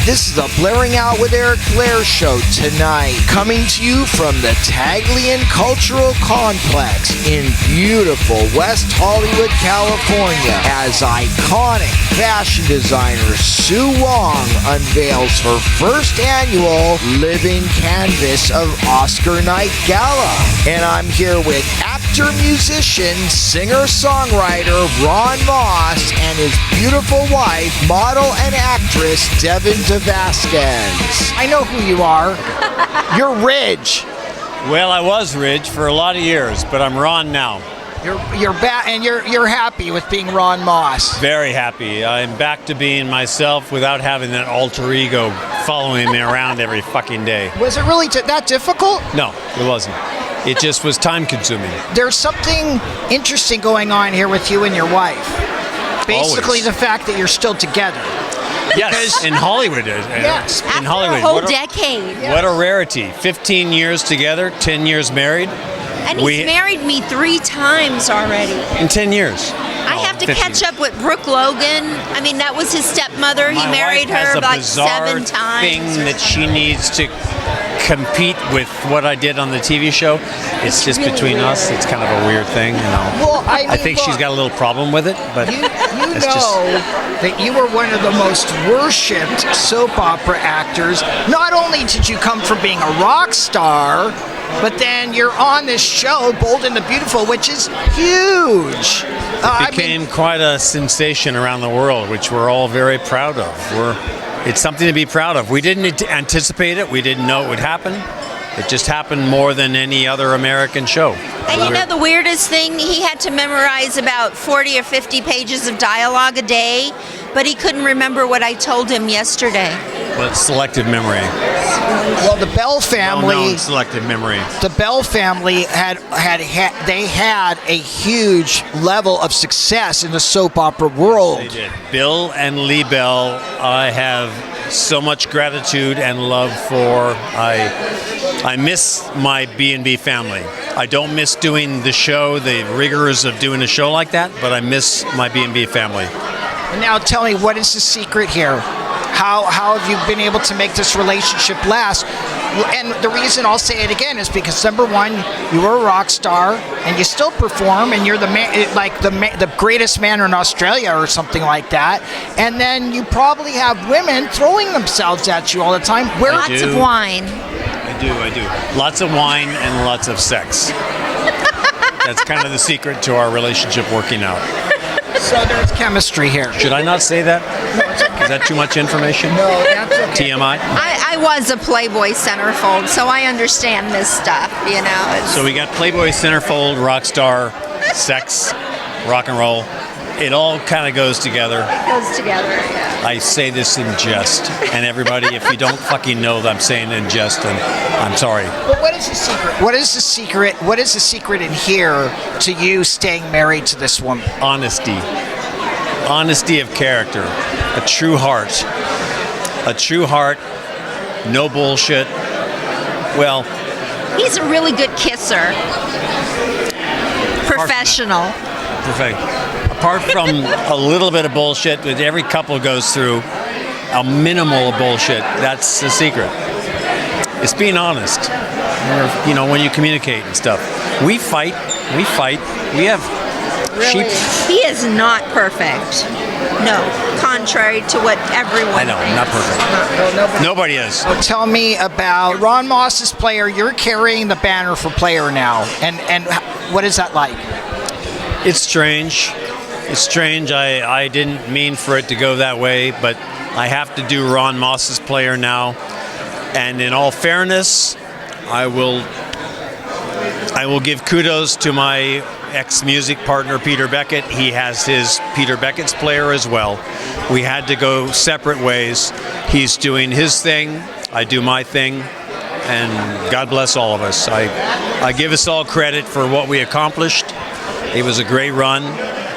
This is the Blairing Out with Eric Blair show tonight, coming to you from the Taglian Cultural Complex in beautiful West Hollywood, California, as iconic fashion designer Sue Wong unveils her first annual Living Canvas of Oscar Night Gala. And I'm here with actor, musician, singer-songwriter Ronn and his beautiful wife, model and actress Devin DeVasquez. I know who you are. You're Ridge. Well, I was Ridge for a lot of years, but I'm Ronn now. You're back, and you're happy with being Ronn Moss. Very happy. I'm back to being myself without having that alter ego following me around every fucking day. Was it really that difficult? No, it wasn't. It just was time-consuming. There's something interesting going on here with you and your wife. Basically, Always. The fact that you're still together. Yes, in Hollywood. Yes. In After Hollywood. a whole decade. What a rarity. 15 years together, 10 years married. And he's married me 3 times already. In 10 years. I have to catch up with Brooke Logan. I mean, that was his stepmother. He married her like 7 times. Thing that she needs to compete with what I did on the TV show. It's just really between us. It's kind of a weird thing, you know. Well, I think she's got a little problem with it, but you know that you were one of the most worshipped soap opera actors. Not only did you come from being a rock star, but then you're on this show, Bold and the Beautiful, which is huge. It became quite a sensation around the world, which we're all very proud of. It's something to be proud of. We didn't anticipate it. We didn't know it would happen. It just happened more than any other American show. And you know the weirdest thing? He had to memorize about 40 or 50 pages of dialogue a day, but he couldn't remember what I told him yesterday. Well, it's selective memory. Well, the Bell family. Well-known selective memory. The Bell family had a huge level of success in the soap opera world. They did. Bill and Lee Bell, I have so much gratitude and love for. I miss my B&B family. I don't miss doing the show, the rigors of doing a show like that, but I miss my B&B family. Now tell me, what is the secret here? How have you been able to make this relationship last? And the reason I'll say it again is because, number one, you were a rock star and you still perform, and you're the greatest man in Australia or something like that. And then you probably have women throwing themselves at you all the time. Lots of wine. I do. Lots of wine and lots of sex. That's kind of the secret to our relationship working out. So there's chemistry here. Should I not say that? Is that too much information? No, that's okay. TMI? I was a Playboy centerfold, so I understand this stuff, you know. So we got Playboy centerfold, rock star, sex, rock and roll. It all kind of goes together. It goes together, yeah. I say this in jest, and everybody, if you don't fucking know that I'm saying in jest, then I'm sorry. But what is the secret? What is the secret? What is the secret in here to you staying married to this woman? Honesty. Honesty of character. A true heart. A true heart. No bullshit. Well, he's a really good kisser. Professional. Perfect. Apart from a little bit of bullshit that every couple goes through, a minimal of bullshit, that's the secret. It's being honest. You know, when you communicate and stuff. We fight. We have really? He is not perfect. No, contrary to what everyone I know, thinks. not perfect. Nobody is. So tell me about Ronn Moss's Player. You're carrying the banner for Player now, and what is that like? It's strange. It's strange. I didn't mean for it to go that way, but I have to do Ronn Moss's Player now. And in all fairness, I will give kudos to my ex-music partner, Peter Beckett. He has his Peter Beckett's Player as well. We had to go separate ways. He's doing his thing. I do my thing. And God bless all of us. I give us all credit for what we accomplished. It was a great run.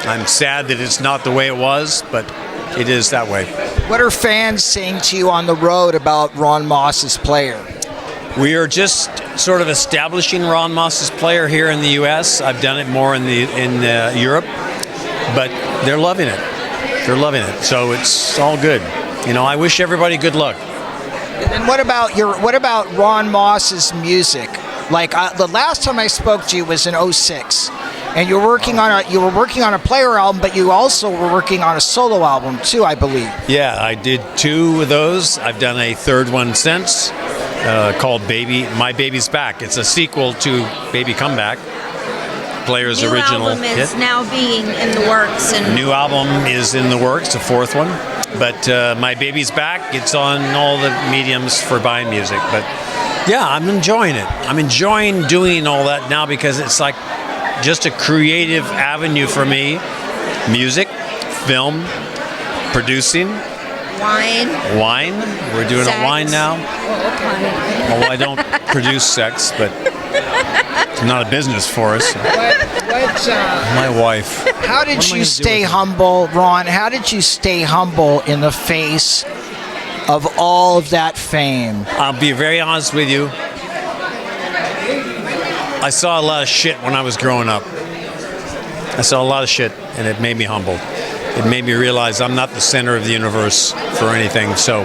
I'm sad that it's not the way it was, but it is that way. What are fans saying to you on the road about Ronn Moss's Player? We are just sort of establishing Ronn Moss's Player here in the U.S. I've done it more in Europe, but they're loving it. They're loving it, so it's all good. I wish everybody good luck. And what about Ron Moss's music? Like the last time I spoke to you was in '06, and you were working on a Player album, but you also were working on a solo album too, I believe. Yeah, I did 2 of those. I've done a third one since, called My Baby's Back. It's a sequel to Baby Comeback, Player's original New album is hit. now being in the works, and New album is in the works, a 4th one. But My Baby's Back, it's on all the mediums for buying music. But yeah, I'm enjoying it. I'm enjoying doing all that now because it's like just a creative avenue for me. Music, film, producing. Wine. We're doing Sex. a wine now. Well, I don't produce sex, but it's not a business for us. My wife. How did you stay humble, Ron? How did you stay humble in the face of all of that fame? I'll be very honest with you. I saw a lot of shit when I was growing up. I saw a lot of shit, and it made me humble. It made me realize I'm not the center of the universe for anything. So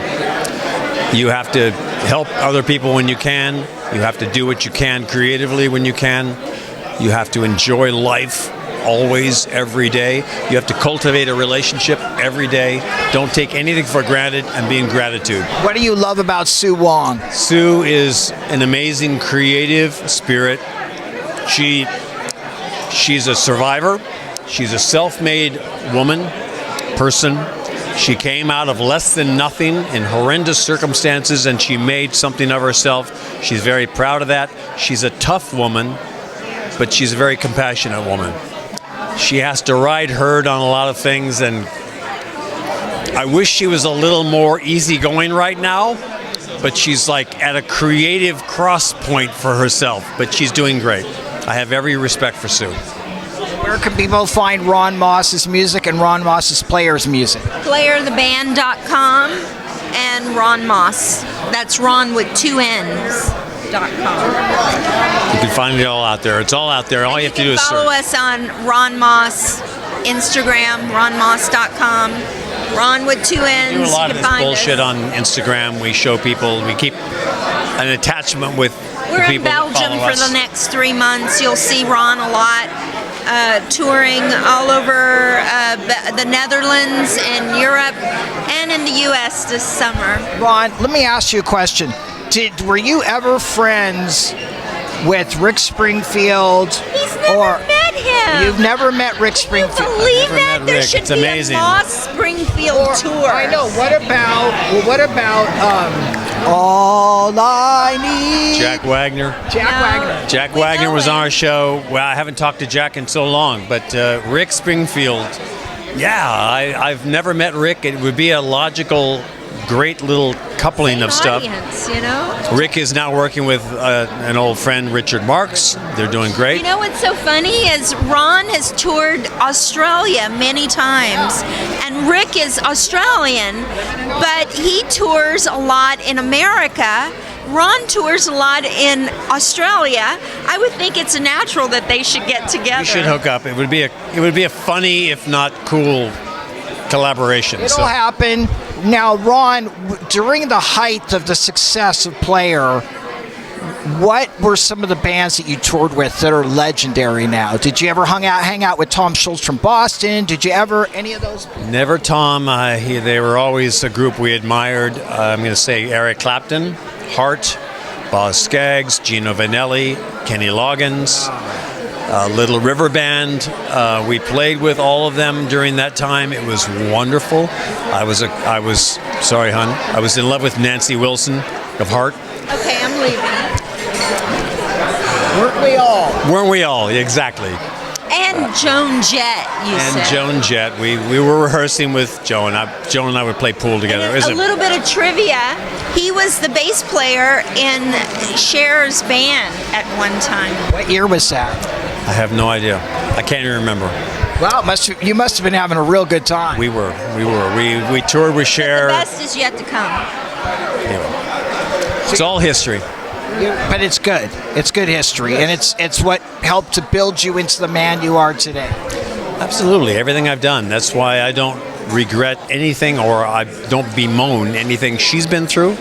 you have to help other people when you can. You have to do what you can creatively when you can. You have to enjoy life always, every day. You have to cultivate a relationship every day. Don't take anything for granted and be in gratitude. What do you love about Sue Wong? Sue is an amazing creative spirit. She's a survivor. She's a self-made person. She came out of less than nothing in horrendous circumstances, and she made something of herself. She's very proud of that. She's a tough woman, but she's a very compassionate woman. She has to ride herd on a lot of things, and I wish she was a little more easygoing right now, but she's like at a creative cross point for herself, but she's doing great. I have every respect for Sue. Where can people find Ron Moss's music and Ron Moss's Player's music? playertheband.com and Ron Moss. That's Ron with 2 N's.com. You can find it all out there. It's all out there. All you have to do is follow search. us on Ron Moss Instagram, ronmoss.com. Ron with 2 N's. We do a lot you of can this find bullshit us. on Instagram. We show people. We keep an attachment with We're the in people that Belgium follow for us. the next 3 months. You'll see Ron a lot. Touring all over the Netherlands and Europe and in the U.S. this summer. Ron, let me ask you a question. Were you ever friends with Rick Springfield? He's never met him. You've never met Rick Springfield? Can you believe I've never that? met There Rick. should It's be amazing. a Moss Springfield tour. I know. What about All I Need? Jack Wagner. Jack We Wagner know was him. on our show. Well, I haven't talked to Jack in so long, but Rick Springfield. Yeah, I've never met Rick. It would be a logical, great little coupling of stuff. Audience, you know? Rick is now working with an old friend, Richard Marks. They're doing great. You know what's so funny is Ron has toured Australia many times, and Rick is Australian, but he tours a lot in America. Ron tours a lot in Australia. I would think it's natural that they should get together. We should hook up. It would be a funny, if not cool, collaboration. It'll happen. Now, Ron, during the height of the success of Player, what were some of the bands that you toured with that are legendary now? Did you ever hang out with Tom Schultz from Boston? Did you ever, any of those? Never Tom. They were always a group we admired. I'm going to say Eric Clapton, Heart, Boz Scaggs, Gino Vanelli, Kenny Loggins, Little River Band. We played with all of them during that time. It was wonderful. I was in love with Nancy Wilson of Heart. Okay, I'm leaving. Weren't we all? Exactly. And Joan Jett, you said. And Joan Jett. We were rehearsing with Joan. Joan and I would play pool together. And a little bit of trivia. He was the bass player in Cher's band at one time. What year was that? I have no idea. I can't even remember. Well, you must have been having a real good time. We were. We toured with Cher. The best is yet to come. Yeah. It's all history. But it's good. It's good history, and it's what helped to build you into the man you are today. Absolutely. Everything I've done. That's why I don't regret anything, or I don't bemoan anything she's been through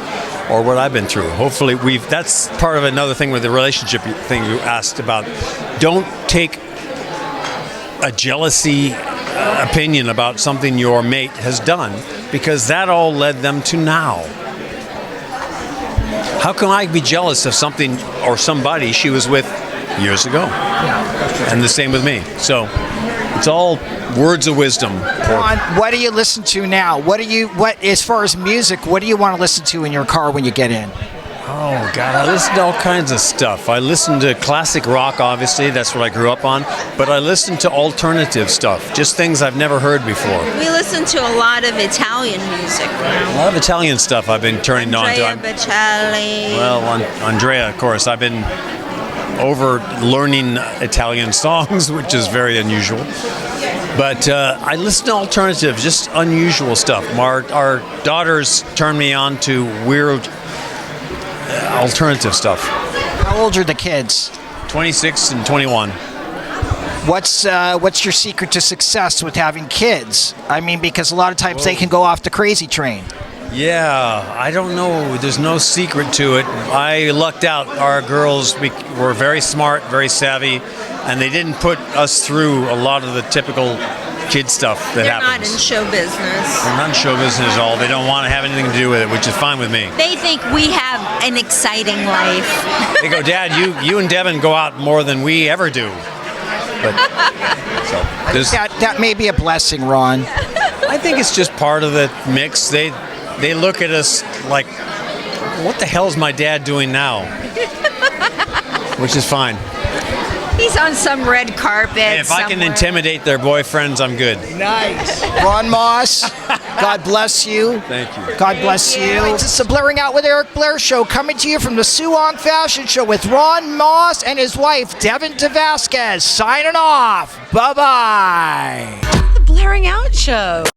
or what I've been through. Hopefully that's part of another thing with the relationship thing you asked about. Don't take a jealousy opinion about something your mate has done, because that all led them to now. How can I be jealous of something or somebody she was with years ago? And the same with me. So it's all words of wisdom. Ron, what do you listen to now? What as far as music, what do you want to listen to in your car when you get in? Oh, God, I listen to all kinds of stuff. I listen to classic rock, obviously. That's what I grew up on. But I listen to alternative stuff, just things I've never heard before. We listen to a lot of Italian music. A lot of Italian stuff I've been turning on to. Andrea Bocelli. Well, Andrea, of course. I've been over learning Italian songs, which is very unusual. But I listen to alternative, just unusual stuff. Our daughters turn me on to weird alternative stuff. How old are the kids? 26 and 21. What's your secret to success with having kids? I mean, because a lot of times they can go off the crazy train. Yeah, I don't know. There's no secret to it. I lucked out. Our girls were very smart, very savvy, and they didn't put us through a lot of the typical kid stuff that They're happens. not in show business. They're not in show business at all. They don't want to have anything to do with it, which is fine with me. They think we have an exciting life. They go, Dad, you and Devin go out more than we ever do. But so that may be a blessing, Ron. I think it's just part of the mix. They look at us like, what the hell is my dad doing now? Which is fine. He's on some red carpet. Hey, if I can intimidate their boyfriends, I'm good. Nice. Ron Moss, God bless you. Thank you. God bless you. It's the Blairing Out with Eric Blair show, coming to you from the Suwong Fashion Show with Ron Moss and his wife, Devin DeVasquez. Signing off. Bye-bye. The Blairing Out Show.